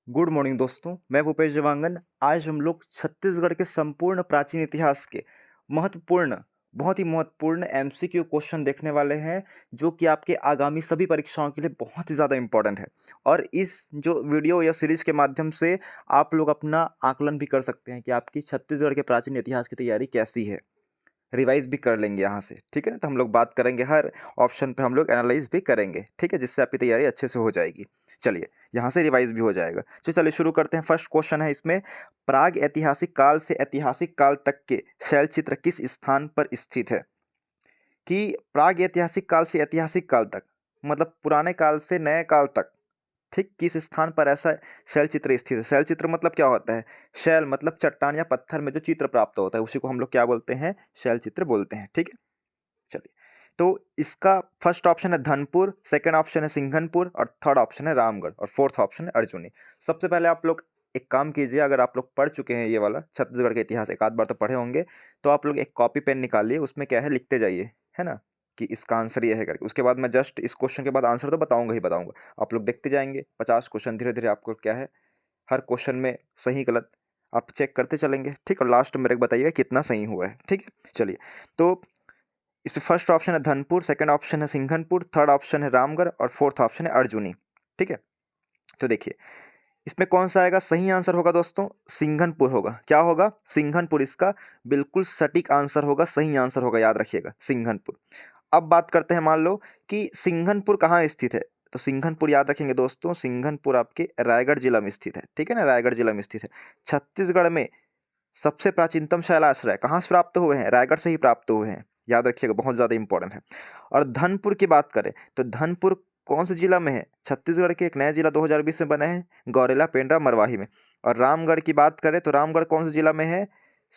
Good morning दोस्तों, मैं भूपेश देवांगन। आज हम लोग छत्तीसगढ़ के संपूर्ण प्राचीन इतिहास के महत्वपूर्ण, बहुत ही महत्वपूर्ण एमसीक्यू क्वेश्चन देखने वाले हैं, जो कि आपके आगामी सभी परीक्षाओं के लिए बहुत ही ज़्यादा इम्पोर्टेंट है। और इस जो वीडियो या सीरीज के माध्यम से आप लोग अपना आकलन भी कर सकते हैं कि आपकी छत्तीसगढ़ के प्राचीन इतिहास की तैयारी कैसी है। रिवाइज भी कर लेंगे यहाँ से, ठीक है ना। तो हम लोग बात करेंगे, हर ऑप्शन पे हम लोग एनालाइज भी करेंगे, ठीक है, जिससे आपकी तैयारी अच्छे से हो जाएगी। चलिए, यहाँ से रिवाइज भी हो जाएगा। तो चलिए शुरू करते हैं। फर्स्ट क्वेश्चन है इसमें, प्राग ऐतिहासिक काल से ऐतिहासिक काल तक के शैलचित्र किस स्थान पर स्थित है। कि प्राग ऐतिहासिक काल से ऐतिहासिक काल तक मतलब पुराने काल से नए काल तक, ठीक, किस स्थान पर ऐसा शैल चित्र स्थित है। शैल चित्र मतलब क्या होता है? शैल मतलब चट्टान या पत्थर में जो चित्र प्राप्त होता है, उसी को हम लोग क्या बोलते हैं? शैल चित्र बोलते हैं, ठीक है। चलिए, तो इसका फर्स्ट ऑप्शन है धनपुर, सेकंड ऑप्शन है सिंघनपुर, और थर्ड ऑप्शन है रामगढ़, और फोर्थ ऑप्शन है अर्जुनी। सबसे पहले आप लोग एक काम कीजिए, अगर आप लोग पढ़ चुके हैं ये वाला छत्तीसगढ़ का इतिहास, एक आध बार तो पढ़े होंगे, तो आप लोग एक कॉपी पेन निकालिए, उसमें क्या है लिखते जाइए, है ना, कि इसका आंसर ये है करके। उसके बाद मैं जस्ट इस क्वेश्चन के बाद आंसर तो बताऊंगा ही बताऊंगा, आप लोग देखते जाएंगे। 50 क्वेश्चन धीरे धीरे आपको क्या है, हर क्वेश्चन में सही गलत आप चेक करते चलेंगे, ठीक। और लास्ट में मेरे को बताइएगा कितना सही हुआ है, ठीक है। चलिए, तो इसमें फर्स्ट ऑप्शन है धनपुर, सेकंड ऑप्शन है सिंघनपुर, थर्ड ऑप्शन है रामगढ़, और फोर्थ ऑप्शन है अर्जुनी, ठीक है। तो देखिए, इसमें कौन सा आएगा? सही आंसर होगा दोस्तों सिंघनपुर होगा। क्या होगा? सिंघनपुर इसका बिल्कुल सटीक आंसर होगा, सही आंसर होगा, याद रखिएगा सिंघनपुर। अब बात करते हैं, मान लो कि सिंघनपुर कहाँ स्थित है, तो सिंघनपुर याद रखेंगे दोस्तों, सिंघनपुर आपके रायगढ़ जिला में स्थित है, ठीक है ना, रायगढ़ जिला में स्थित है। छत्तीसगढ़ में सबसे प्राचीनतम शैलाश्रय कहाँ से प्राप्त हुए हैं? रायगढ़ से ही प्राप्त हुए हैं, याद रखिएगा, बहुत ज़्यादा इंपॉर्टेंट है। और धनपुर की बात करें तो धनपुर कौन से जिला में है? छत्तीसगढ़ के एक नया जिला 2020 में बना है, गौरेला, पेंड्रा, मरवाही में। और रामगढ़ की बात करें तो रामगढ़ कौन से जिला में है?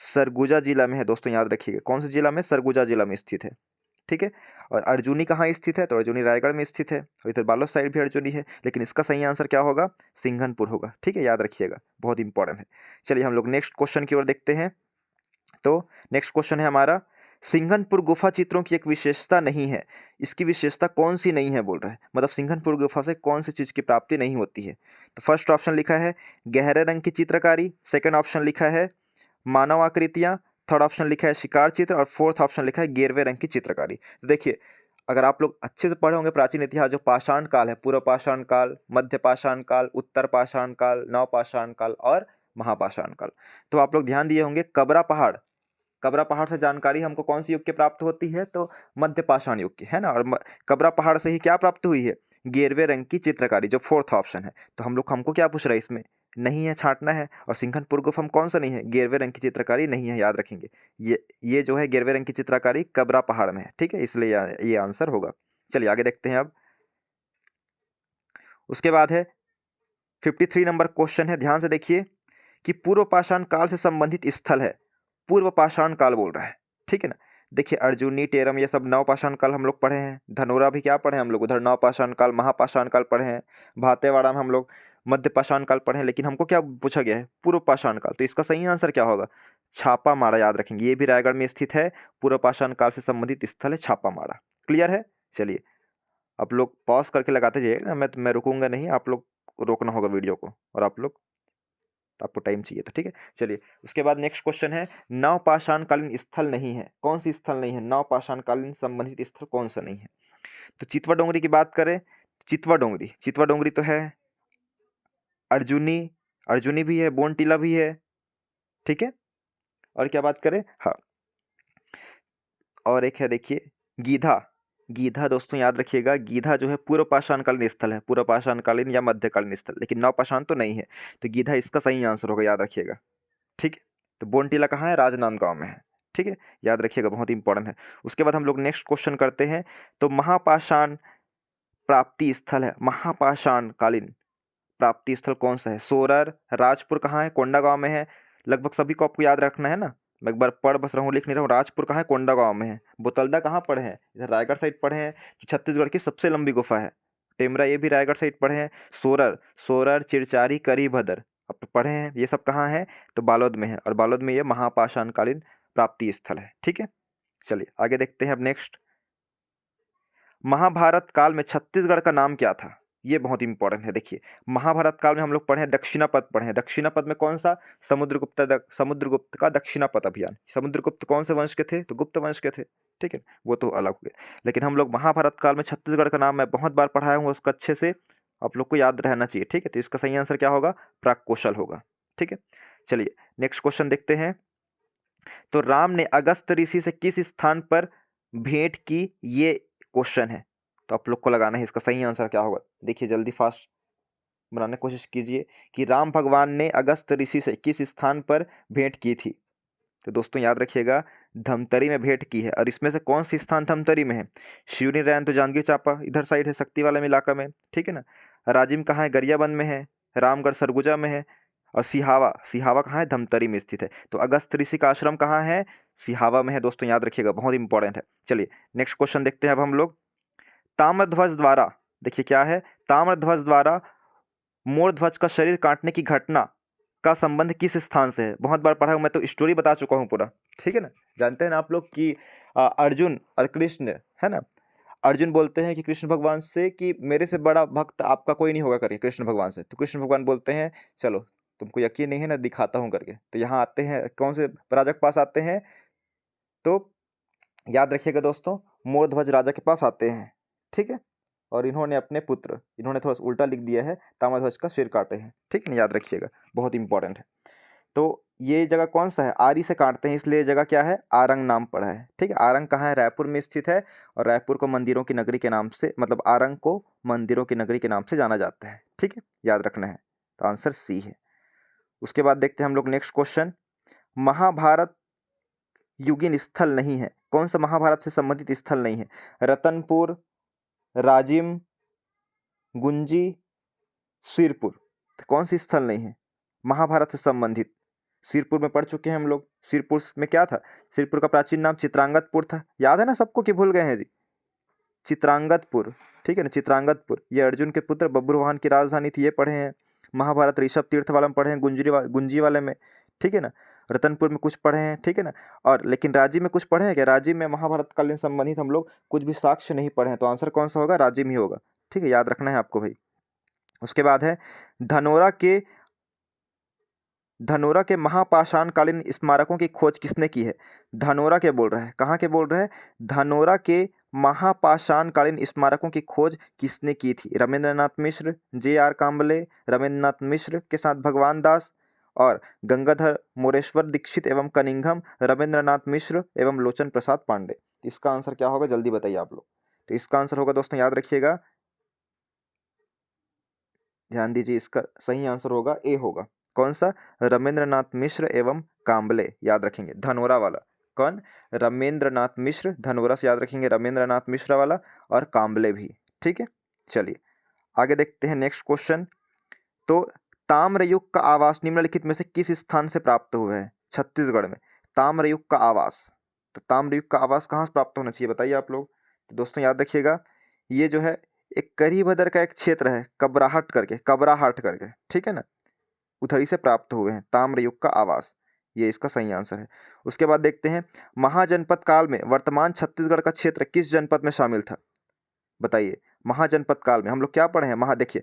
सरगुजा जिला में है दोस्तों, याद रखिएगा, कौन से जिला में? सरगुजा जिला में स्थित है, ठीक है। और अर्जुनी कहाँ स्थित है? तो अर्जुनी रायगढ़ में स्थित है, और इधर बालोद साइड भी अर्जुनी है, लेकिन इसका सही आंसर क्या होगा? सिंघनपुर होगा, ठीक है, याद रखिएगा, बहुत इंपॉर्टेंट है। चलिए हम लोग नेक्स्ट क्वेश्चन की ओर देखते हैं। तो नेक्स्ट क्वेश्चन है हमारा, सिंघनपुर गुफा चित्रों की एक विशेषता नहीं है, इसकी विशेषता कौन सी नहीं है बोल रहा है, मतलब सिंघनपुर गुफा से कौन सी चीज की प्राप्ति नहीं होती है। तो फर्स्ट ऑप्शन लिखा है गहरे रंग की चित्रकारी, सेकंड ऑप्शन लिखा है मानव आकृतियां, थर्ड ऑप्शन लिखा है शिकार चित्र, और फोर्थ ऑप्शन लिखा है गेरवे रंग की चित्रकारी। तो देखिए, अगर आप लोग अच्छे से पढ़े होंगे प्राचीन इतिहास, जो पाषाण काल है, पूर्व पाषाण काल, मध्य पाषाण काल, उत्तर पाषाण काल, नव पाषाण काल और महापाषाण काल, तो आप लोग ध्यान दिए होंगे कबरा पहाड़ से जानकारी हमको कौन सी युग की प्राप्त होती है? तो मध्य पाषाण युग की, है ना। और कबरा पहाड़ से ही क्या प्राप्त हुई है? गेरवे रंग की चित्रकारी, जो फोर्थ ऑप्शन है। तो हम लोग, हमको क्या पूछ रहा है इसमें? नहीं है, छांटना है। और सिंघनपुर गुफा कौन सा नहीं है? गेरवे रंग की चित्रकारी नहीं है, याद रखेंगे। ये जो है गेरवे रंग की चित्रकारी कबरा पहाड़ में है, ठीक है, इसलिए ये आंसर होगा। चलिए आगे देखते हैं अब। उसके बाद है 53 नंबर क्वेश्चन है, ध्यान से देखिए, कि पूर्व पाषाण काल से संबंधित स्थल है। पूर्व पाषाण काल बोल रहा है, ठीक है ना। देखिए, अर्जुनी, टेरम, ये सब नव पाषाण काल हम लोग पढ़े हैं। धनोरा भी क्या पढ़े हैं हम लोग? उधर नव पाषाण काल, महापाषाण काल पढ़े हैं। भातेवाड़ा में हम लोग मध्य पाषाण काल पढ़े हैं, लेकिन हमको क्या पूछा गया है? पूर्व पाषाण काल। तो इसका सही आंसर क्या होगा? छापा मारा, याद रखेंगे, ये भी रायगढ़ में स्थित है। पूर्व पाषाण काल से संबंधित स्थल है छापा मारा। क्लियर है? चलिए, आप लोग पॉज करके लगाते जाइएगा, मैं रुकूंगा नहीं, आप लोग रोकना होगा वीडियो को, और आप लोग, आपको टाइम चाहिए तो, ठीक है। चलिए, उसके बाद नेक्स्ट क्वेश्चन है, नवपाषाण कालीन स्थल नहीं है, कौन सी स्थल नहीं है? नवपाषाण कालीन संबंधित स्थल कौन सा नहीं है? तो चितवा डोंगरी की बात करें, चितवा डोंगरी तो है। अर्जुनी, अर्जुनी भी है, बोन टीला भी है, ठीक है। और क्या बात करें, हाँ, और एक है, देखिए, गीधा। गीधा दोस्तों याद रखिएगा, गीधा जो है पूर्व पाषाणकालीन स्थल है, पूर्व पाषाणकालीन या मध्यकालीन स्थल, लेकिन नवपाषाण तो नहीं है। तो गीधा इसका सही आंसर होगा, याद रखिएगा, ठीक है। तो बोनटीला कहाँ है? राजनांदगांव में है, ठीक है, याद रखिएगा, बहुत इंपॉर्टेंट है। उसके बाद हम लोग नेक्स्ट क्वेश्चन करते हैं। तो महापाषाण प्राप्ति स्थल है, महापाषाण कालीन प्राप्ति स्थल कौन सा है? सोरर, राजपुर कहाँ है? कोंडागांव में है। लगभग सभी को आपको याद रखना है ना, मैं एक बार पढ़ बस रहा हूँ, लिख नहीं रहा हूँ। राजपुर कहाँ है? कोंडागांव में है। बोतलदा कहाँ पढ़े हैं? इधर रायगढ़ साइड पढ़े हैं, जो छत्तीसगढ़ की सबसे लंबी गुफा है। टेमरा, ये भी रायगढ़ साइड पढ़े हैं। सोरर, चिरचारी, करीभद्र, अब तो पढ़े हैं, ये सब कहाँ है? तो बालोद में है, और बालोद में ये महापाषाणकालीन प्राप्ति स्थल है, ठीक है। चलिए आगे देखते हैं अब नेक्स्ट। महाभारत काल में छत्तीसगढ़ का नाम क्या था? ये बहुत इंपॉर्टेंट है। देखिए महाभारत काल में हम लोग पढ़े हैं, दक्षिणापथ पढ़े हैं। दक्षिणापथ में कौन सा? समुद्रगुप्त का दक्षिणापथ अभियान। समुद्रगुप्त कौन से वंश के थे? तो गुप्त वंश के थे, ठीक है, वो तो अलग हो गए। लेकिन हम लोग महाभारत काल में छत्तीसगढ़ का नाम मैं बहुत बार पढ़ाया हूँ, उसका अच्छे से आप लोग को याद रहना चाहिए, ठीक है। तो इसका सही आंसर क्या होगा? प्राक कौशल होगा, ठीक है। चलिए नेक्स्ट क्वेश्चन देखते हैं। तो राम ने अगस्त ऋषि से किस स्थान पर भेंट की? ये क्वेश्चन है, तो आप लोग को लगाना है इसका सही आंसर क्या होगा। देखिए जल्दी फास्ट बनाने की कोशिश कीजिए कि राम भगवान ने अगस्त ऋषि से किस स्थान पर भेंट की थी। तो दोस्तों याद रखिएगा, धमतरी में भेंट की है। और इसमें से कौन सी स्थान धमतरी में है? शिवनी रैन तो जांजगीर चांपा इधर साइड है, शक्ति वाले इलाका में, ठीक है ना। राजिम कहाँ है? गरियाबंद में है। रामगढ़ सरगुजा में है। और सिहावा, सिहावा कहाँ है? धमतरी में स्थित है। तो अगस्त ऋषि का आश्रम कहाँ है? सिहावा में है। दोस्तों याद रखिएगा, बहुत इंपॉर्टेंट है। चलिए नेक्स्ट क्वेश्चन देखते हैं अब हम लोग। ताम्रध्वज द्वारा, देखिए क्या है, ताम्रध्वज द्वारा मोरध्वज का शरीर काटने की घटना का संबंध किस स्थान से है? बहुत बार पढ़ा हूं मैं, तो स्टोरी बता चुका हूं पूरा, ठीक है ना। जानते हैं ना आप लोग कि अर्जुन और कृष्ण है ना, अर्जुन बोलते हैं कि कृष्ण भगवान से कि मेरे से बड़ा भक्त आपका कोई नहीं होगा करके, कृष्ण भगवान से। तो कृष्ण भगवान बोलते हैं चलो तुमको यकीन नहीं है ना, दिखाता हूं करके। तो यहाँ आते हैं, कौन से राजा के पास आते हैं? तो याद रखिएगा दोस्तों, मोरध्वज राजा के पास आते हैं, ठीक है। और इन्होंने अपने पुत्र, इन्होंने थोड़ा सा उल्टा लिख दिया है, ताम्रध्वज का सिर काटे हैं, ठीक है ना, याद रखिएगा, बहुत इंपॉर्टेंट है। तो ये जगह कौन सा है? आरी से काटते हैं, इसलिए जगह क्या है? आरंग नाम पड़ा है, ठीक है। आरंग कहाँ है? रायपुर में स्थित है। और रायपुर को मंदिरों की नगरी के नाम से, मतलब आरंग को मंदिरों की नगरी के नाम से जाना जाता है, ठीक है, याद रखना है। तो आंसर सी है। उसके बाद देखते हैं हम लोग नेक्स्ट क्वेश्चन। महाभारत युगीन स्थल नहीं है, कौन सा महाभारत से संबंधित स्थल नहीं है? रतनपुर, राजिम, गुंजी, सिरपुर। तो कौन सी स्थल नहीं है महाभारत से संबंधित? सिरपुर में पढ़ चुके हैं हम लोग। सिरपुर में क्या था? सिरपुर का प्राचीन नाम चित्रांगतपुर था, याद है ना सबको कि भूल गए हैं जी? चित्रांगतपुर, ठीक है ना, चित्रांगतपुर। ये अर्जुन के पुत्र बब्रुवाहन की राजधानी थी, ये पढ़े हैं। महाभारत ऋषभ तीर्थ वाला में पढ़े हैं, गुंजी वाले में, ठीक है ना। रतनपुर में कुछ पढ़े हैं, ठीक है ना। और लेकिन राजिम में कुछ पढ़े हैं क्या? राजिम में महाभारत कालीन संबंधित हम लोग कुछ भी साक्ष्य नहीं पढ़े हैं। तो आंसर कौन सा होगा? राजिम ही होगा, ठीक है, याद रखना है आपको भाई। उसके बाद है धनोरा के महापाषाणकालीन स्मारकों की खोज किसने की है? धनोरा के बोल रहा है, कहाँ के बोल रहे हैं? धनोरा के महापाषाणकालीन स्मारकों की खोज किसने की थी? रविंद्रनाथ मिश्र, जे.आर. काम्बले, रविंद्रनाथ मिश्र के साथ भगवान दास और गंगाधर मोरेश्वर दीक्षित एवं कनिंघम, रविंद्रनाथ मिश्र एवं लोचन प्रसाद पांडे। इसका आंसर क्या होगा? जल्दी बताइए आप लोग। तो इसका आंसर होगा दोस्तों, याद रखिएगा, ध्यान दीजिए, इसका सही आंसर होगा ए होगा। कौन सा? रविंद्रनाथ मिश्र एवं काम्बले, याद रखेंगे, धनोरा वाला। कौन? रविंद्रनाथ मिश्र, धनोरा से याद रखेंगे, रविंद्रनाथ मिश्र वाला, और काम्बले भी, ठीक है। चलिए आगे देखते हैं नेक्स्ट क्वेश्चन। तो ताम्रयुग का आवास निम्नलिखित में से किस स्थान से प्राप्त हुआ है? छत्तीसगढ़ में ताम्रयुग का आवास। तो ताम्रयुग का आवास कहाँ से प्राप्त होना चाहिए बताइए आप लोग। तो दोस्तों याद रखिएगा, ये जो है एक करीबदर का एक क्षेत्र है, कबराहट करके, ठीक है ना, उधरी से प्राप्त हुए हैं ताम्रयुग का आवास। ये इसका सही आंसर है। उसके बाद देखते हैं, महाजनपद काल में वर्तमान छत्तीसगढ़ का क्षेत्र किस जनपद में शामिल था? बताइए। महाजनपद काल में हम लोग क्या पढ़े हैं? देखिए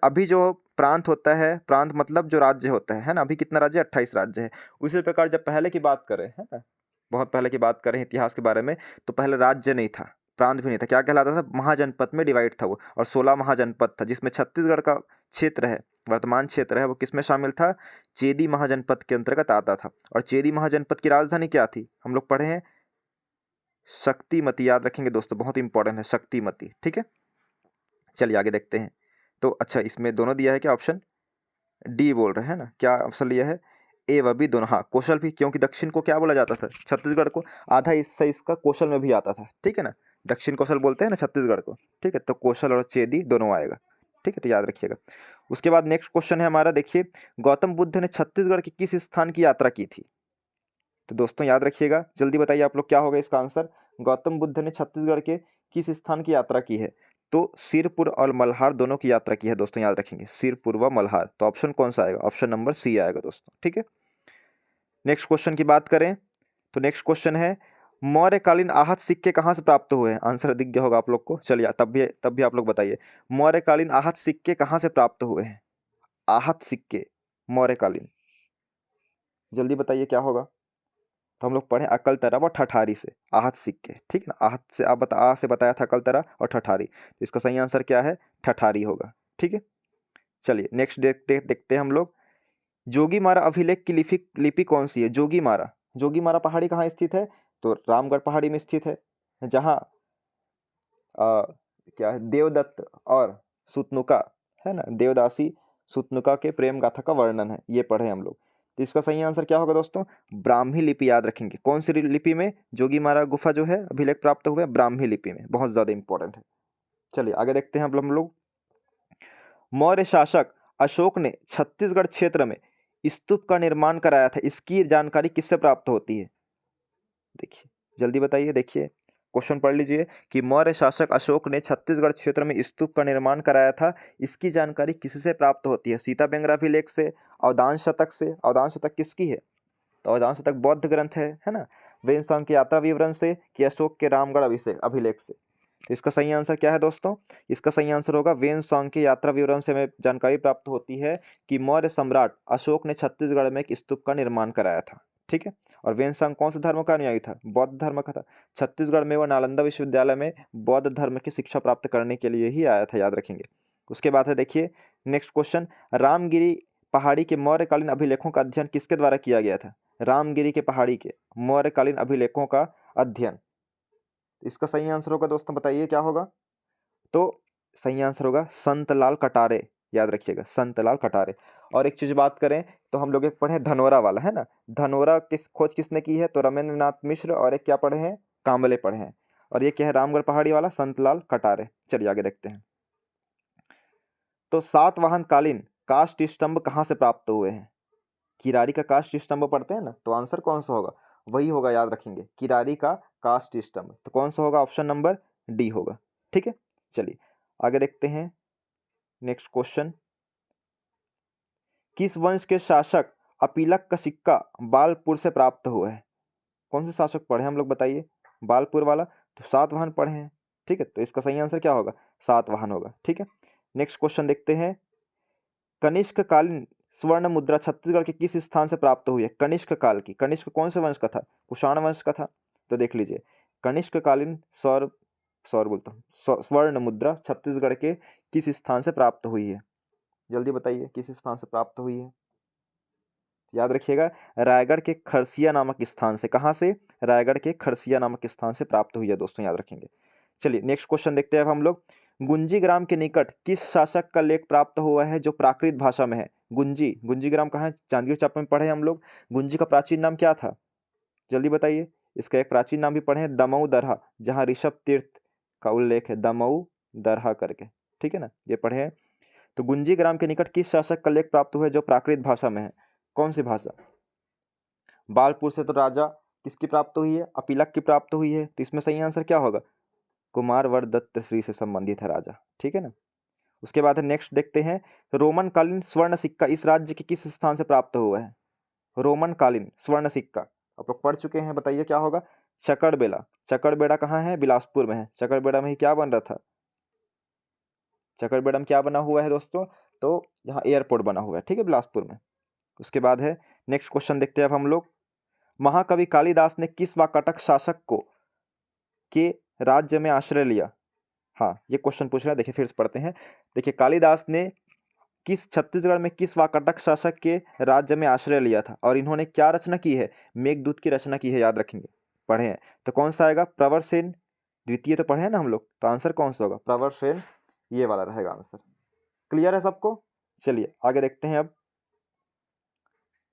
अभी जो प्रांत होता है, प्रांत मतलब जो राज्य होता है ना, अभी कितना राज्य? 28 राज्य है। उसी प्रकार जब पहले की बात करें, है ना, बहुत पहले की बात करें इतिहास के बारे में, तो पहले राज्य नहीं था, प्रांत भी नहीं था, क्या कहलाता था? महाजनपद में डिवाइड था वो। और 16 महाजनपद था, जिसमें छत्तीसगढ़ का क्षेत्र है, वर्तमान क्षेत्र है, वो किसमें शामिल था? चेदी महाजनपद के अंतर्गत आता था। और चेदी महाजनपद की राजधानी क्या थी? हम लोग पढ़े हैं शक्तिमती, याद रखेंगे दोस्तों, बहुत इंपॉर्टेंट है शक्तिमती, ठीक है। चलिए आगे देखते हैं। तो अच्छा, इसमें दोनों दिया है क्या? ऑप्शन डी बोल रहे हैं ना, क्या ऑप्शन लिया है? ए व बी दोनों, हाँ, कौशल भी, क्योंकि दक्षिण को क्या बोला जाता था? छत्तीसगढ़ को आधा हिस्सा इसका कौशल में भी आता था, ठीक है ना, दक्षिण कौशल बोलते हैं ना छत्तीसगढ़ को, ठीक है। तो कौशल और चेदी दोनों आएगा, ठीक है, तो याद रखिएगा। उसके बाद नेक्स्ट क्वेश्चन है हमारा, देखिए, गौतम बुद्ध ने छत्तीसगढ़ के किस स्थान की यात्रा की थी? तो दोस्तों याद रखिएगा, जल्दी बताइए आप लोग, क्या होगा इसका आंसर? गौतम बुद्ध ने छत्तीसगढ़ के किस स्थान की यात्रा की है? तो सिरपुर और मल्हार दोनों की यात्रा की है दोस्तों, याद रखेंगे, सिरपुर व मल्हार। तो ऑप्शन कौन सा आएगा? ऑप्शन नंबर सी आएगा दोस्तों, ठीक है। नेक्स्ट क्वेश्चन की बात करें तो नेक्स्ट क्वेश्चन है, मौर्यकालीन आहत सिक्के कहाँ से प्राप्त हुए हैं? आंसर दिख गया होगा आप लोग को। चलिए तब भी आप लोग बताइए, मौर्यकालीन आहत सिक्के कहाँ से प्राप्त हुए हैं? आहत सिक्के मौर्यकालीन, जल्दी बताइए क्या होगा। तो हम लोग पढ़े अकल तरफ और ठठारी से आहत सिक्के, ठीक है ना। आहत से आप बता, आ से बताया था अकल तरफ और ठठारी, तो इसका सही आंसर क्या है? ठठारी होगा, ठीक है। चलिए नेक्स्ट देखते हैं हम लोग। जोगीमारा अभिलेख की लिपि कौन सी है? जोगीमारा, जोगीमारा पहाड़ी कहाँ स्थित है? तो रामगढ़ पहाड़ी में स्थित है, जहाँ क्या है, देवदत्त और सुतनुका, है ना, देवदासी सुतनुका के प्रेम गाथा का वर्णन है, ये पढ़े हम लोग। तो इसका सही आंसर क्या होगा दोस्तों? ब्राह्मी लिपि, याद रखेंगे। कौन सी लिपि में जोगीमारा गुफा जो है अभिलेख प्राप्त हुआ है? ब्राह्मी लिपि में, बहुत ज्यादा इंपॉर्टेंट है। चलिए आगे देखते हैं हम लोग। मौर्य शासक अशोक ने छत्तीसगढ़ क्षेत्र में स्तूप का निर्माण कराया था, इसकी जानकारी किससे प्राप्त होती है? देखिए जल्दी बताइए। देखिए क्वेश्चन पढ़ लीजिए कि मौर्य शासक अशोक ने छत्तीसगढ़ क्षेत्र में स्तूप का निर्माण कराया था, इसकी जानकारी किससे प्राप्त होती है? सीता बेंगरा अभिलेख से, अवदान शतक से। अवदान शतक किसकी है? तो अवदान शतक बौद्ध ग्रंथ है ना। वेनसांग की यात्रा विवरण से कि अशोक के रामगढ़ अभिलेख से। तो इसका सही आंसर क्या है दोस्तों? इसका सही आंसर होगा वेनसांग की यात्रा विवरण से हमें जानकारी प्राप्त होती है कि मौर्य सम्राट अशोक ने छत्तीसगढ़ में एक स्तूप का निर्माण कराया था, ठीक है। और वेनसांग कौन से धर्म का अनुयायी था? बौद्ध धर्म का था। छत्तीसगढ़ में वह नालंदा विश्वविद्यालय में बौद्ध धर्म की शिक्षा प्राप्त करने के लिए ही आया था, याद रखेंगे। उसके बाद है देखिए नेक्स्ट क्वेश्चन, रामगिरी पहाड़ी के मौर्यकालीन अभिलेखों का अध्ययन किसके द्वारा किया गया था? रामगिरी के पहाड़ी के मौर्यकालीन अभिलेखों का अध्ययन, इसका सही आंसर होगा दोस्तों, बताइए क्या होगा। तो सही आंसर होगा संतलाल कटारे, याद रखिएगा, संतलाल कटारे। और एक चीज बात करें तो हम लोग एक पढ़े धनोरा वाला, है ना। धनोरा खोज किसने की है? तो रमेंद्रनाथ मिश्र। और एक क्या पढ़े हैं? कांबले पढ़े हैं। और ये क्या है? रामगढ़ पहाड़ी वाला संतलाल कटारे। चलिए आगे देखते हैं। तो सातवाहन कालीन काष्ठ स्तंभ कहाँ से प्राप्त हुए हैं? किरारी का काष्ठ स्तंभ पढ़ते हैं ना, तो आंसर कौन सा होगा? वही होगा, याद रखेंगे, किरारी का काष्ठ स्तंभ। तो कौन सा होगा? ऑप्शन नंबर डी होगा, ठीक है। चलिए आगे देखते हैं नेक्स्ट क्वेश्चन, किस वंश के शासक अपीलक का सिक्का बालपुर से प्राप्त हुआ है? कौन से शासक पढ़े हम लोग, बताइए। बालपुर वाला, तो सातवाहन पढ़े हैं, ठीक है। तो इसका सही आंसर क्या होगा? सातवाहन होगा, ठीक है। नेक्स्ट क्वेश्चन देखते हैं, कनिष्क कालीन स्वर्ण मुद्रा छत्तीसगढ़ के किस स्थान से प्राप्त हुई है? कनिष्क काल की। कनिष्क कौन से वंश का था? कुषाण वंश का था। तो देख लीजिए, कनिष्क कालीन सौर सौर बोलता हूँ स्वर्ण मुद्रा छत्तीसगढ़ के किस स्थान से प्राप्त हुई है? जल्दी बताइए किस स्थान से प्राप्त हुई है। याद रखिएगा, रायगढ़ के खरसिया नामक स्थान से। कहाँ से? रायगढ़ के खरसिया नामक स्थान से प्राप्त हुई है दोस्तों, याद रखेंगे। चलिए नेक्स्ट क्वेश्चन देखते हैं अब हम लोग, गुंजी ग्राम के निकट किस शासक का लेख प्राप्त हुआ है जो प्राकृत भाषा में है? गुंजी ग्राम कहाँ है? जांजगीर चांपा में पढ़े हम लोग। गुंजी का प्राचीन नाम क्या था? जल्दी बताइए। इसका एक प्राचीन नाम भी पढ़े हैं, दमऊ दरहा, जहाँ ऋषभ तीर्थ का उल्लेख है, दमऊ दरहा करके, ठीक है ना, ये पढ़े हैं। तो गुंजी ग्राम के निकट किस शासक का लेख प्राप्त हुआ है जो प्राकृत भाषा में है? कौन सी भाषा? बालपुर से तो राजा किसकी प्राप्त हुई है? अपीलक की प्राप्त हुई है। तो इसमें सही आंसर क्या होगा? कुमारवर्ष दत्त श्री से संबंधित है राजा, ठीक है ना। उसके बाद नेक्स्ट देखते हैं, रोमन कालीन स्वर्ण सिक्का इस राज्य के किस स्थान से प्राप्त हुआ है? रोमन कालीन स्वर्ण सिक्का आप लोग पढ़ चुके हैं, बताइए क्या होगा। चकड़बेड़ा। चकड़बेड़ा कहाँ है? बिलासपुर में है। चकड़बेड़ा में ही क्या बन रहा था? चकड़बेड़ा में क्या बना हुआ है दोस्तों? तो यहाँ एयरपोर्ट बना हुआ है, ठीक है, बिलासपुर में। उसके बाद है नेक्स्ट क्वेश्चन देखते हैं अब हम लोग, महाकवि कालिदास ने किस वाकाटक शासक को के राज्य में आश्रय लिया? हाँ, ये क्वेश्चन पूछ रहा है, देखिए फिर से पढ़ते हैं। देखिए कालिदास ने किस छत्तीसगढ़ में किस वाकाटक शासक के राज्य में आश्रय लिया था और इन्होंने क्या रचना की है? मेघदूत की रचना की है, याद रखेंगे, पढ़े हैं। तो कौन सा आएगा? प्रवर सेन द्वितीय तो पढ़े हैं ना हम लोग, तो आंसर कौन सा होगा? प्रवर सेन, ये वाला रहेगा आंसर। क्लियर है सबको? चलिए आगे देखते हैं अब।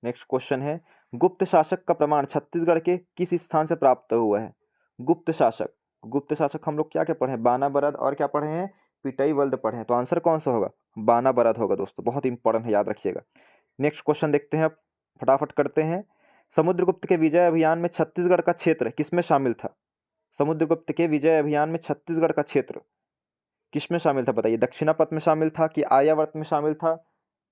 नेक्स्ट क्वेश्चन है, गुप्त शासक का प्रमाण छत्तीसगढ़ के किस स्थान से प्राप्त हुआ है? गुप्त शासक। गुप्त शासक हम लोग क्या क्या पढ़े हैं? बाना बरद और क्या पढ़े हैं? पिटई वल्द पढ़े हैं। तो आंसर कौन सा होगा? बाना बरद होगा दोस्तों, बहुत इंपॉर्टेंट है, याद रखिएगा। नेक्स्ट क्वेश्चन देखते हैं अब, फटाफट करते हैं। समुद्रगुप्त के विजय अभियान में छत्तीसगढ़ का क्षेत्र किसमें शामिल था? समुद्रगुप्त के विजय अभियान में छत्तीसगढ़ का क्षेत्र किस में शामिल था, बताइए। दक्षिणापथ में शामिल था कि आर्यावर्त में शामिल था?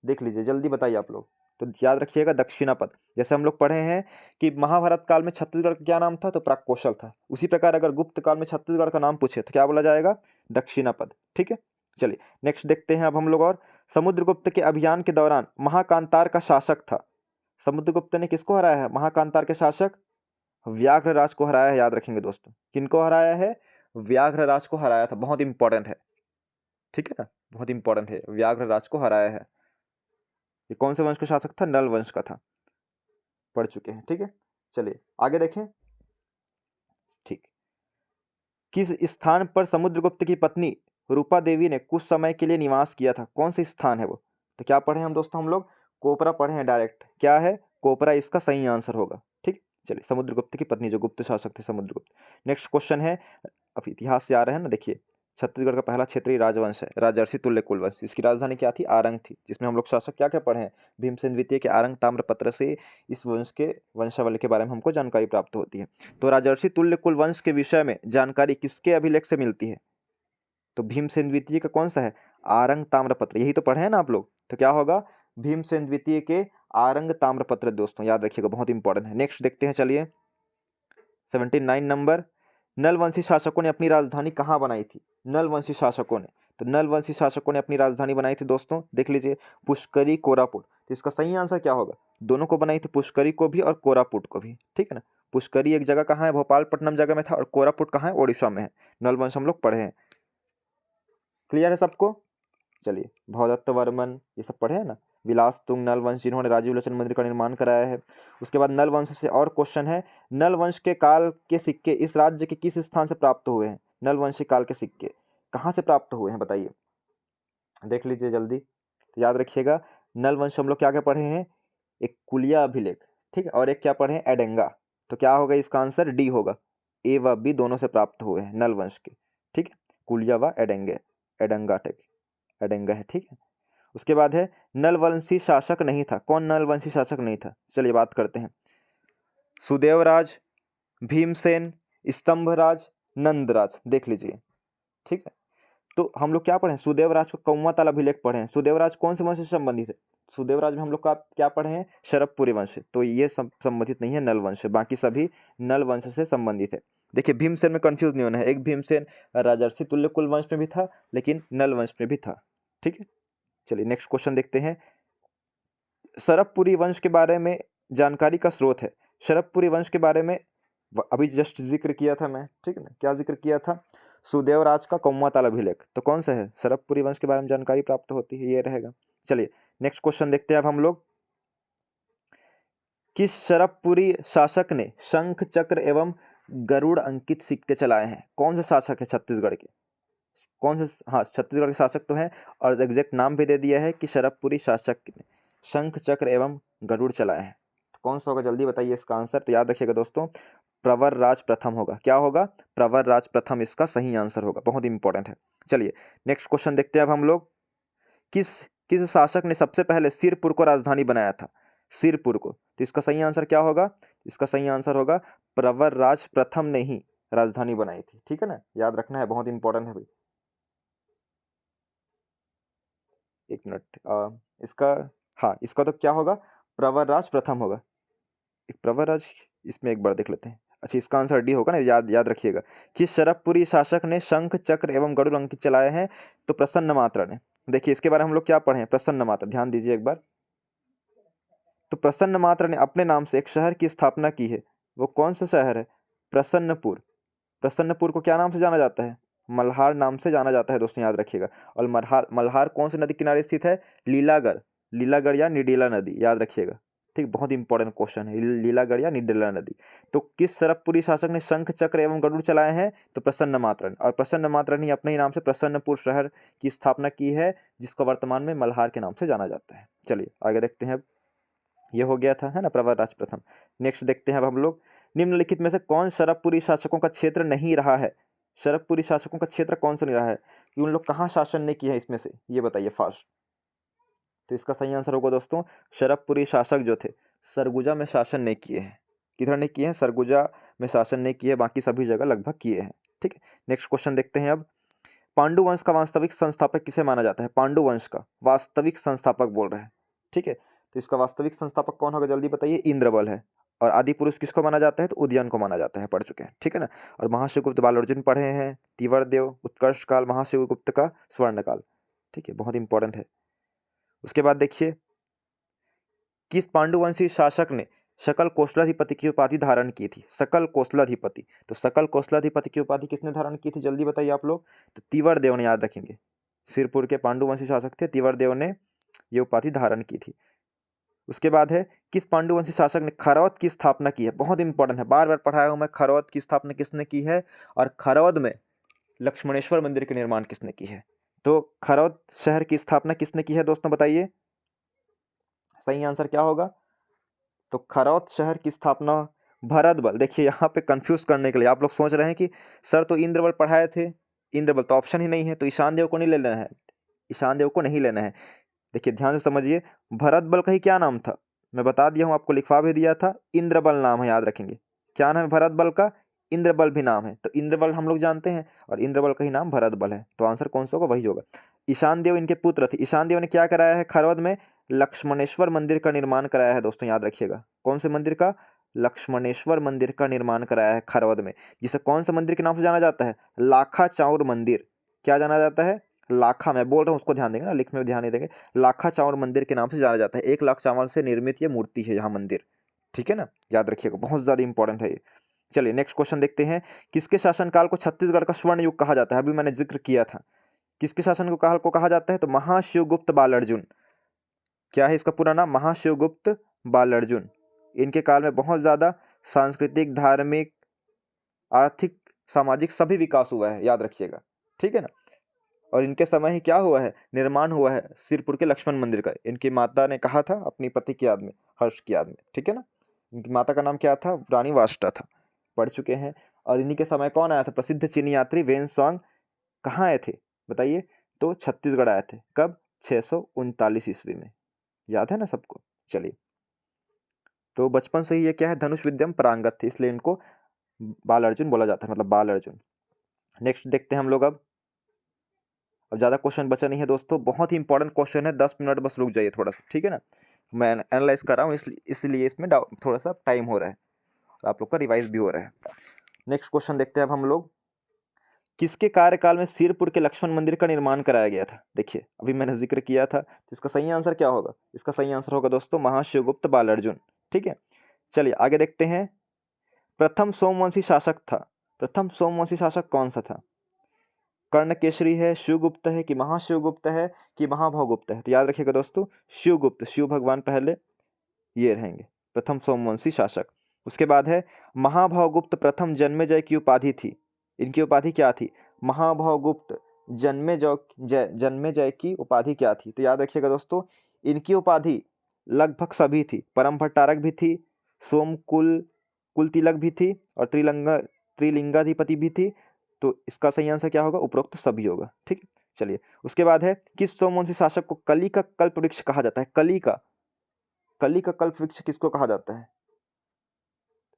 देख लीजिए, जल्दी बताइए आप लोग। तो याद रखिएगा दक्षिणापद। जैसे हम लोग पढ़े हैं कि महाभारत काल में छत्तीसगढ़ का क्या नाम था, तो प्राक कौशल था। उसी प्रकार अगर गुप्त काल में छत्तीसगढ़ का नाम पूछे तो क्या बोला जाएगा, दक्षिणापद। ठीक है, चलिए नेक्स्ट देखते हैं अब हम लोग। और समुद्रगुप्त के अभियान के दौरान महाकांतार का शासक था। समुद्रगुप्त ने किसको हराया है, महाकांतार के शासक व्याघ्रराज को हराया है। याद रखेंगे दोस्तों, किनको हराया है, व्याघ्रराज को हराया था। बहुत इंपॉर्टेंट है, ठीक है ना, बहुत इंपॉर्टेंट है, व्याघ्रराज को हराया है। ये कौन से वंश का शासक था, नल वंश का था, पढ़ चुके हैं। ठीक है, चलिए आगे देखें। ठीक, किस स्थान पर समुद्रगुप्त की पत्नी रूपा देवी ने कुछ समय के लिए निवास किया था, कौन सा स्थान है वो, तो क्या पढ़े हम दोस्तों, हम लोग कोपरा पढ़े हैं डायरेक्ट। क्या है, कोपरा इसका सही आंसर होगा। ठीक, चलिए समुद्रगुप्त की पत्नी, जो गुप्त शासक थे समुद्रगुप्त। नेक्स्ट क्वेश्चन है, अब इतिहास से आ रहे हैं ना, देखिए छत्तीसगढ़ का पहला क्षेत्रीय राजवंश है राजर्षि तुल्य कुलवंश। इसकी राजधानी क्या थी, आरंग थी, जिसमें हम लोग शासक क्या क्या पढ़े हैं, भीमसेन द्वितीय के आरंग ताम्रपत्र से इस वंश के वंशावली के बारे में हमको जानकारी प्राप्त होती है। तो राजर्षि तुल्य कुलवंश के विषय में जानकारी किसके अभिलेख से मिलती है, तो भीमसेन द्वितीय का कौन सा है, आरंग ताम्रपत्र, यही तो पढ़े हैं ना आप लोग। तो क्या होगा, भीमसेन द्वितीय के आरंग ताम्रपत्र दोस्तों, याद रखिएगा, बहुत इंपॉर्टेंट है। नेक्स्ट देखते हैं, चलिए 79 नंबर, नलवंशी शासकों ने अपनी राजधानी कहाँ बनाई थी, नलवंशी शासकों ने, तो नलवंशी शासकों ने अपनी राजधानी बनाई थी दोस्तों, देख लीजिए पुष्करी कोरापुट। तो इसका सही आंसर क्या होगा, दोनों को बनाई थी, पुष्करी को भी और कोरापुट को भी। ठीक है ना, पुष्करी एक जगह कहाँ है, भोपालपट्टनम जगह में था, और कोरापुट कहाँ है, ओडिशा में है। नलवंश हम लोग पढ़े हैं, क्लियर है सबको। चलिए भवदत्त वर्मन, ये सब पढ़े हैं ना, विलास तुंग नल वंश, जिन्होंने राजीव लोचन मंदिर का निर्माण कराया है। उसके बाद नल वंश से और क्वेश्चन है, नल वंश के काल के सिक्के इस राज्य के किस स्थान से प्राप्त हुए हैं, नल वंशी काल के सिक्के कहाँ से प्राप्त हुए हैं, बताइए, देख लीजिए जल्दी। तो याद रखिएगा, नल वंश हम लोग क्या क्या पढ़े हैं, एक कुलिया अभिलेख, ठीक है, और एक क्या पढ़े हैं, एडेंगा। तो क्या होगा इसका आंसर, डी होगा, ए व बी दोनों से प्राप्त हुए हैं नल वंश के। ठीक है, कुलिया व एडेंगे, एडेंगा टेक, एडेंगा है। ठीक है, उसके बाद है नलवंशी शासक नहीं था, कौन नलवंशी शासक नहीं था, चलिए बात करते हैं। सुदेवराज, भीमसेन, स्तंभराज, नंदराज, देख लीजिए। ठीक है, तो हम लोग क्या पढ़े हैं, सुदेवराज को कौमुआ अभिलेख पढ़े हैं। सुदेवराज कौन से वंश से संबंधित है, सुदेवराज में हम लोग का क्या पढ़े हैं, शरभपुरी वंश, तो ये संबंधित नहीं है नल वंश से, बाकी सभी नल वंश से संबंधित है। देखिए भीमसेन में कंफ्यूज नहीं होना है, एक भीमसेन राजर्षि तुल्य कुल वंश में भी था, लेकिन नल वंश में भी था। ठीक है, चलिए नेक्स्ट क्वेश्चन देखते हैं। शरभपुरी वंश के बारे में जानकारी का स्रोत है, शरभपुरी वंश के बारे में अभी जस्ट जिक्र किया था मैं, ठीक है ना, क्या जिक्र किया था, सुदेवराज का कौमुआ अभिलेख, तो कौन सा है, शरभपुरी वंश के बारे में जानकारी प्राप्त होती है, ये रहेगा। चलिए नेक्स्ट क्वेश्चन देखते हैं अब हम लोग, किस शरभपुरी शासक ने शंख चक्र एवं गरुड़ अंकित सिक्के चलाए हैं, कौन सा शासक है छत्तीसगढ़ के, कौन से, हाँ छत्तीसगढ़ के शासक तो हैं, और एग्जैक्ट नाम भी दे दिया है कि शरभपुरी शासक ने शंख चक्र एवं गरुड़ चलाए हैं, तो कौन सा होगा, जल्दी बताइए इसका आंसर। तो याद रखिएगा दोस्तों, प्रवर राज प्रथम होगा, क्या होगा, प्रवर राज प्रथम इसका सही आंसर होगा, बहुत इंपॉर्टेंट है। चलिए नेक्स्ट क्वेश्चन देखते हैं अब हम लोग, किस किस शासक ने सबसे पहले सिरपुर को राजधानी बनाया था, सिरपुर को, तो इसका सही आंसर क्या होगा, इसका सही आंसर होगा प्रवर राज प्रथम ने ही राजधानी बनाई थी। ठीक है ना, याद रखना है, बहुत इंपॉर्टेंट है भाई। एक मिनट, इसका, हाँ इसका तो क्या होगा, प्रवरराज प्रथम होगा, एक प्रवरराज, इसमें एक बार देख लेते हैं। अच्छा इसका आंसर डी होगा ना, याद याद रखिएगा। किस शरभपुरी शासक ने शंख चक्र एवं गरुड़ अंकित चलाए हैं, तो प्रसन्न मात्रा ने। देखिए इसके बारे में हम लोग क्या पढ़े हैं, प्रसन्न मात्रा, ध्यान दीजिए एक बार। तो प्रसन्न मात्रा ने अपने नाम से एक शहर की स्थापना की है, वो कौन सा शहर है, प्रसन्नपुर। प्रसन्नपुर को क्या नाम से जाना जाता है, मल्हार नाम से जाना जाता है दोस्तों, याद रखिएगा। और मल्हार मल्हार कौन सी नदी किनारे स्थित है, लीलागढ़, लीलागढ़ या निडेला नदी, याद रखिएगा। ठीक, बहुत इंपॉर्टेंट क्वेश्चन है, लीलागढ़ या निडेला नदी। तो किस शरभपुरी शासक ने शंख चक्र एवं गरुड़ चलाए हैं, तो प्रसन्न मात्रा ने, और प्रसन्न मात्रा ने अपने ही नाम से प्रसन्नपुर शहर की स्थापना की है, जिसको वर्तमान में मल्हार के नाम से जाना जाता है। चलिए आगे देखते हैं, अब ये हो गया था, है ना, प्रवरराज प्रथम। नेक्स्ट देखते हैं अब हम लोग, निम्नलिखित में से कौन शरभपुरी शासकों का क्षेत्र नहीं रहा है, शरभपुरी शासकों का क्षेत्र कौन सा नहीं रहा है, कि उन लोग कहाँ शासन नहीं किया है इसमें से, ये बताइए फास्ट। तो इसका सही आंसर होगा दोस्तों, शरभपुरी शासक जो थे सरगुजा में शासन नहीं किए हैं, किधर नहीं किए हैं, सरगुजा में शासन नहीं किए, बाकी सभी जगह लगभग किए हैं। ठीक है, नेक्स्ट क्वेश्चन देखते हैं अब, पांडु वंश का वास्तविक संस्थापक किसे माना जाता है, पांडु वंश का वास्तविक संस्थापक बोल रहे हैं। ठीक है, तो इसका वास्तविक संस्थापक कौन होगा, जल्दी बताइए। इंद्रबल है। और आदि पुरुष किसको माना जाता है, तो उदयन को माना जाता है, पढ़ चुके हैं, ठीक है ना। और महाशिवगुप्त बाल अर्जुन पढ़े हैं, तीवरदेव उत्कर्ष काल, महाशिवगुप्त का स्वर्ण काल, ठीक है, बहुत इंपॉर्टेंट है। उसके बाद देखिए, किस पांडुवंशी शासक ने सकल कौशलाधिपति की उपाधि धारण की थी, सकल कौशलाधिपति। तो सकल कौशलाधिपति की उपाधि किसने धारण की थी, जल्दी बताइए आप लोग। तो तीवरदेव ने, याद रखेंगे, सिरपुर के पांडुवंशी शासक थे, तीवरदेव ने ये उपाधि धारण की थी। उसके बाद है, किस पांडुवंशी शासक ने खरौद की स्थापना की है, बहुत इंपॉर्टेंट है, बार बार पढ़ाया हूं मैं, खरौद की स्थापना किसने की है, और खरौद में लक्ष्मणेश्वर मंदिर के निर्माण किसने की है। तो खरौद शहर की स्थापना किसने की है दोस्तों, बताइए, सही आंसर क्या होगा। तो खरौद शहर की स्थापना भरतबल। देखिए यहाँ पे कंफ्यूज करने के लिए आप लोग सोच रहे हैं कि सर तो इंद्रबल पढ़ाए थे, इंद्रबल तो ऑप्शन ही नहीं है, तो ईशान देव को नहीं लेना है, ईशान देव को नहीं लेना है। देखिए ध्यान से समझिए, भरतबल का ही क्या नाम था, मैं बता दिया हूँ आपको, लिखवा भी दिया था, इंद्रबल नाम है, याद रखेंगे। क्या नाम है भरतबल का, इंद्रबल भी नाम है, तो इंद्रबल हम लोग जानते हैं, और इंद्रबल का ही नाम भरतबल है, तो आंसर कौन सा होगा, वही होगा। ईशान देव इनके पुत्र थे। ईशान देव ने क्या कराया है खरौद में, लक्ष्मणेश्वर मंदिर का निर्माण कराया है दोस्तों, याद रखिएगा। कौन से मंदिर का, लक्ष्मणेश्वर मंदिर का निर्माण कराया है खरौद में, जिसे कौन सा मंदिर के नाम से जाना जाता है, लाखा चाउर मंदिर। क्या जाना जाता है, लाखा, मैं बोल रहा हूँ उसको ध्यान देंगे ना, लिखने में ध्यान नहीं देंगे, लाखा चावल मंदिर के नाम से जाना जाता है। 1 लाख चावल से निर्मित ये मूर्ति है, यहाँ मंदिर, ठीक है ना, याद रखिएगा, बहुत ज्यादा इंपॉर्टेंट है ये। चलिए नेक्स्ट क्वेश्चन देखते हैं, किसके शासनकाल को छत्तीसगढ़ का स्वर्ण युग कहा जाता है, अभी मैंने जिक्र किया था, किसके शासन काल को कहा जाता है, तो महाशिवगुप्त बाल अर्जुन। क्या है इसका पूरा नाम, महाशिवगुप्त बाल अर्जुन। इनके काल में बहुत ज्यादा सांस्कृतिक, धार्मिक, आर्थिक, सामाजिक सभी विकास हुआ है, याद रखिएगा, ठीक है ना। और इनके समय ही क्या हुआ है, निर्माण हुआ है सिरपुर के लक्ष्मण मंदिर का। इनकी माता ने कहा था अपनी पति की याद में, हर्ष की याद में, ठीक है ना। इनकी माता का नाम क्या था, रानी वाष्टा था, पढ़ चुके हैं। और इन्हीं के समय कौन आया था, प्रसिद्ध चीनी यात्री वेन सॉन्ग, कहाँ आए थे बताइए, तो छत्तीसगढ़ आए थे, कब, 639 ईस्वी में, याद है ना सबको। चलिए, तो बचपन से ही ये क्या है, धनुष विद्या में पारंगत थे, इसलिए इनको बाल अर्जुन बोला जाता है, मतलब बाल अर्जुन। नेक्स्ट देखते हैं हम लोग। अब ज़्यादा क्वेश्चन बचा नहीं है दोस्तों, बहुत ही इंपॉर्टेंट क्वेश्चन है, 10 मिनट बस रुक जाइए थोड़ा सा, ठीक है ना। मैं एनालाइज कर रहा हूँ, इसलिए इसमें थोड़ा सा टाइम हो रहा है, और आप लोग का रिवाइज भी हो रहा है। नेक्स्ट क्वेश्चन देखते हैं अब हम लोग, किसके कार्यकाल में सिरपुर के लक्ष्मण मंदिर का निर्माण कराया गया था। देखिए अभी मैंने जिक्र किया था, तो इसका सही आंसर क्या होगा, इसका सही आंसर होगा दोस्तों महाशिवगुप्त बाल अर्जुन, ठीक है। चलिए आगे देखते हैं, प्रथम सोमवंशी शासक था, प्रथम सोमवंशी शासक कौन सा था, कर्णकेसरी है, शिवगुप्त है, कि महाशिवगुप्त है, कि महाभवगुप्त है। तो याद रखिएगा दोस्तों, शिवगुप्त, शिव भगवान पहले, ये रहेंगे प्रथम सोमवंशी शासक। उसके बाद है महाभवगुप्त प्रथम जन्मेजय की उपाधि थी, इनकी उपाधि क्या थी, महाभवगुप्त जन्मेजय की उपाधि क्या थी। तो याद रखिएगा दोस्तों, इनकी उपाधि लगभग सभी थी, परम भट्टारक भी थी, सोमकुल कुलतिलक भी थी, और त्रिलिंगाधिपति भी थी। तो इसका सही आंसर क्या होगा, उपरोक्त सभी होगा, ठीक है। चलिए उसके बाद है, किस सोमवंशी शासक को कली का कल्प वृक्ष कहा जाता है, कली का कल्प वृक्ष किसको कहा जाता है,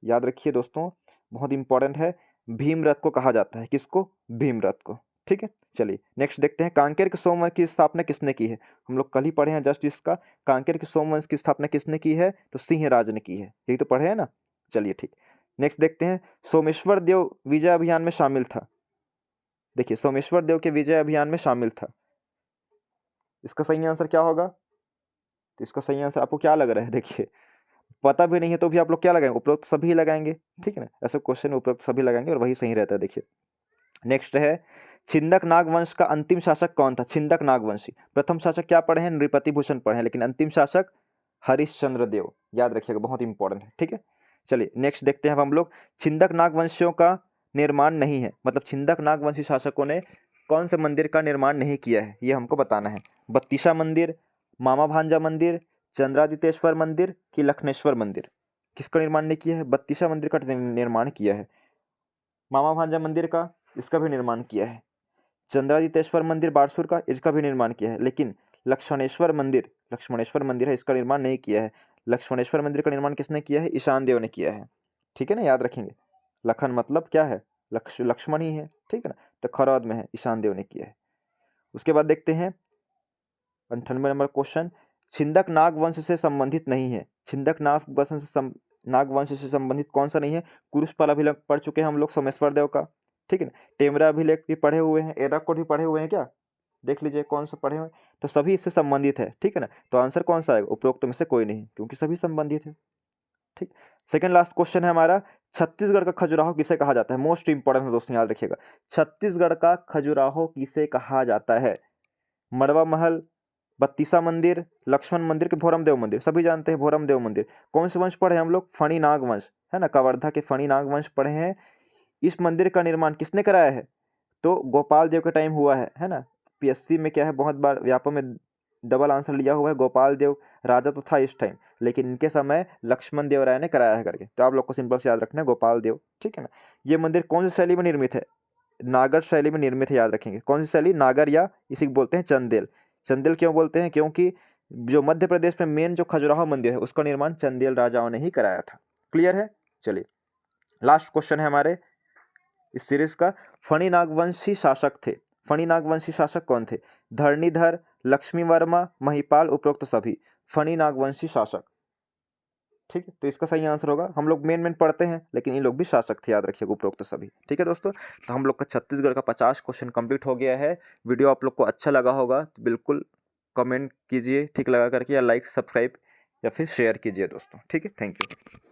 याद रखिए दोस्तों, बहुत इंपॉर्टेंट है, भीमरथ को कहा जाता है, किसको, भीमरथ को, ठीक है। चलिए नेक्स्ट देखते हैं, कांकेर के सोमवंश की स्थापना किसने की है, हम लोग कल ही पढ़े हैं जस्ट इसका, कांकेर के सोमवंश की स्थापना किसने की है, तो सिंहराज ने की है, यही तो पढ़े हैं ना। चलिए ठीक, नेक्स्ट देखते हैं, सोमेश्वर देव विजय अभियान में शामिल था। देखिए सोमेश्वर देव के विजय अभियान में शामिल था, इसका सही आंसर क्या होगा, तो इसका सही आंसर आपको क्या लग रहा है, देखिए पता भी नहीं है तो भी आप लोग क्या लगाएंगे, उपरोक्त सभी लगाएंगे, ठीक है ना, ऐसे क्वेश्चन में उपरोक्त सभी लगाएंगे और वही सही रहता है। देखिए नेक्स्ट है, छिंदक नागवंश का अंतिम शासक कौन था, छिंदक नागवंशी। प्रथम शासक क्या पढ़े हैं, नृपति भूषण पढ़े हैं, लेकिन अंतिम शासक हरिश्चंद्र देव, याद रखिएगा, बहुत इंपॉर्टेंट है, ठीक है। चलिए नेक्स्ट देखते हैं अब हम लोग, छिंदक नागवंशियों का निर्माण नहीं है, मतलब छिंदक नागवंशी शासकों ने कौन से मंदिर का निर्माण नहीं किया है, ये हमको बताना है। बत्तीसा मंदिर, मामा भांजा मंदिर, चंद्रादितेश्वर मंदिर, कि लखनेश्वर मंदिर, किसका निर्माण नहीं किया है, बत्तीसा मंदिर का निर्माण किया है, मामा भांजा मंदिर का, इसका भी निर्माण किया है, चंद्रादितेश्वर मंदिर बारसूर का, इसका भी निर्माण किया है, लेकिन लक्ष्मणेश्वर मंदिर है, इसका निर्माण नहीं किया है। लक्ष्मणेश्वर मंदिर का निर्माण किसने किया है, ईशान देव ने किया है, ठीक है ना, याद रखेंगे, लखन मतलब क्या है, लक्ष्मण ही है, ठीक है ना, तो खरौद में है, ईशान देव ने किया है। उसके बाद देखते हैं 98 नंबर क्वेश्चन, छिंदक नाग वंश से संबंधित नहीं है। छिंदक नाग वंश से संबंधित कौन सा नहीं है? कुरुषपाल अभिलेख पढ़ चुके हैं हम लोग सोमेश्वर देव का, ठीक है ना। टेमरा अभिलेख भी पढ़े हुए हैं, एराकोट भी पढ़े हुए हैं क्या? देख लीजिए कौन सा पढ़े हुए हैं। तो सभी इससे संबंधित है, ठीक है ना। तो आंसर कौन सा आएगा? उपरोक्त में से कोई नहीं, क्योंकि सभी संबंधित है, ठीक। सेकंड लास्ट क्वेश्चन है हमारा, छत्तीसगढ़ का खजुराहो किसे कहा जाता है? मोस्ट इंपॉर्टेंट है दोस्तों, याद रखिएगा। छत्तीसगढ़ का खजुराहो किसे कहा जाता है? मड़वा महल, बत्तीसा मंदिर, लक्ष्मण मंदिर के भोरम देव मंदिर, सभी जानते हैं भोरम देव मंदिर। कौन से वंश पढ़े हम लोग? फणी नाग वंश, है ना, कवर्धा के फणी नाग वंश पढ़े हैं। इस मंदिर का निर्माण किसने कराया है? तो गोपाल देव के टाइम हुआ है ना। पीएससी में क्या है, बहुत बार व्यापक में डबल आंसर लिया हुआ है, गोपाल देव राजा तो था इस टाइम, लेकिन इनके समय लक्ष्मण देव राय ने कराया है करके। तो आप लोग को सिंपल से याद रखना है गोपाल देव, ठीक है ना। ये मंदिर कौन सी शैली में निर्मित है? नागर शैली में निर्मित है, याद रखेंगे। कौन सी शैली? नागर, या इसी को बोलते हैं चंदेल। चंदेल क्यों बोलते हैं? क्योंकि जो मध्य प्रदेश में मेन जो खजुराहो मंदिर है उसका निर्माण चंदेल राजाओं ने ही कराया था। क्लियर है? चलिए लास्ट क्वेश्चन है हमारे इस सीरीज का। फणी नागवंशी शासक थे। फणी नागवंशी शासक कौन थे? धरणीधर, लक्ष्मी वर्मा, महिपाल, उपरोक्त सभी। फणी नागवंशी शासक, ठीक है। तो इसका सही आंसर होगा, हम लोग मेन पढ़ते हैं लेकिन इन लोग भी शासक थे, याद रखिएगा, उपरोक्त सभी, ठीक है दोस्तों। तो हम लोग का छत्तीसगढ़ का 50 क्वेश्चन कंप्लीट हो गया है। वीडियो आप लोग को अच्छा लगा होगा तो बिल्कुल कमेंट कीजिए ठीक लगा करके, या लाइक सब्सक्राइब या फिर शेयर कीजिए दोस्तों, ठीक है। Thank you.